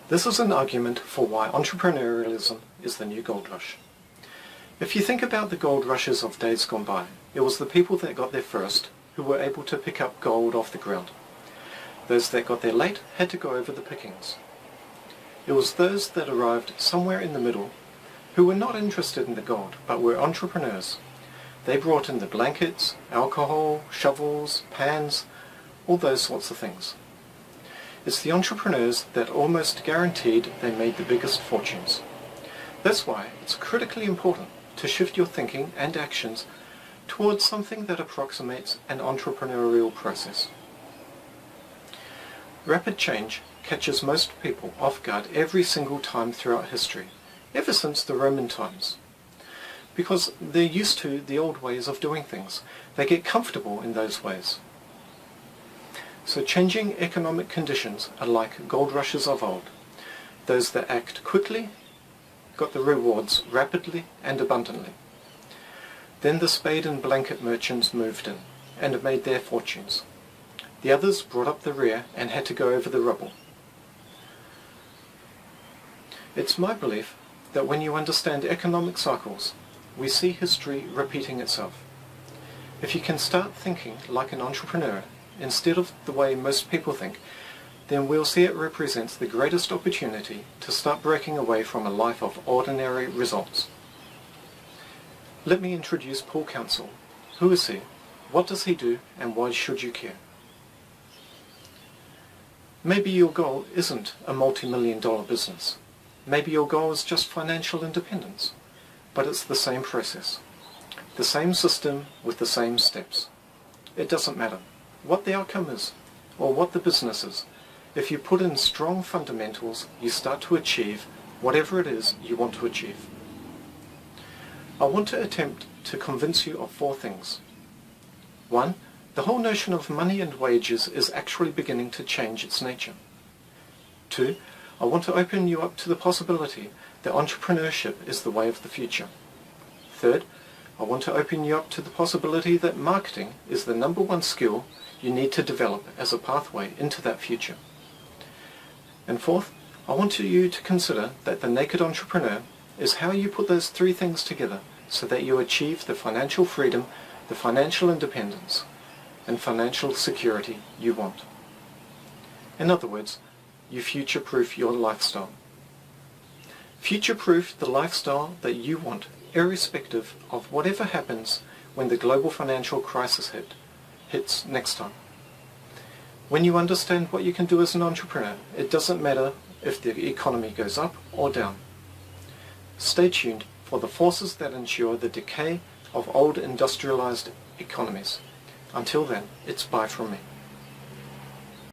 This is an argument for why entrepreneurialism is the new gold rush. If you think about the gold rushes of days gone by, it was the people that got there first who were able to pick up gold off the ground. Those that got there late had to go over the pickings. It was those that arrived somewhere in the middle who were not interested in the gold, but were entrepreneurs. They brought in the blankets, alcohol, shovels, pans, all those sorts of things. It's the entrepreneurs that almost guaranteed they made the biggest fortunes. That's why it's critically important to shift your thinking and actions towards something that approximates an entrepreneurial process. Rapid change catches most people off guard every single time throughout history, ever since the Roman times. Because they're used to the old ways of doing things. They get comfortable in those ways. So changing economic conditions are like gold rushes of old. Those that act quickly got the rewards rapidly and abundantly. Then the spade and blanket merchants moved in and made their fortunes. The others brought up the rear and had to go over the rubble. It's my belief that when you understand economic cycles, we see history repeating itself. If you can start thinking like an entrepreneur instead of the way most people think, then we'll see it represents the greatest opportunity to start breaking away from a life of ordinary results. Let me introduce Paul Council. Who is he? What does he do? And why should you care? Maybe your goal isn't a multi-million-dollar business. Maybe your goal is just financial independence. But it's the same process. The same system with the same steps. It doesn't matter what the outcome is or what the business is. If you put in strong fundamentals, you start to achieve whatever it is you want to achieve. I want to attempt to convince you of 4 things. 1. The whole notion of money and wages is actually beginning to change its nature. 2. I want to open you up to the possibility that entrepreneurship is the way of the future. 3. I want to open you up to the possibility that marketing is the #1 skill you need to develop as a pathway into that future. And 4th, I want you to consider that the naked entrepreneur is how you put those 3 things together so that you achieve the financial freedom, the financial independence, and financial security you want. In other words, you future-proof your lifestyle. Future-proof the lifestyle that you want, irrespective of whatever happens when the global financial crisis hits next time. When you understand what you can do as an entrepreneur, it doesn't matter if the economy goes up or down. Stay tuned for the forces that ensure the decay of old industrialized economies. Until then, it's bye from me.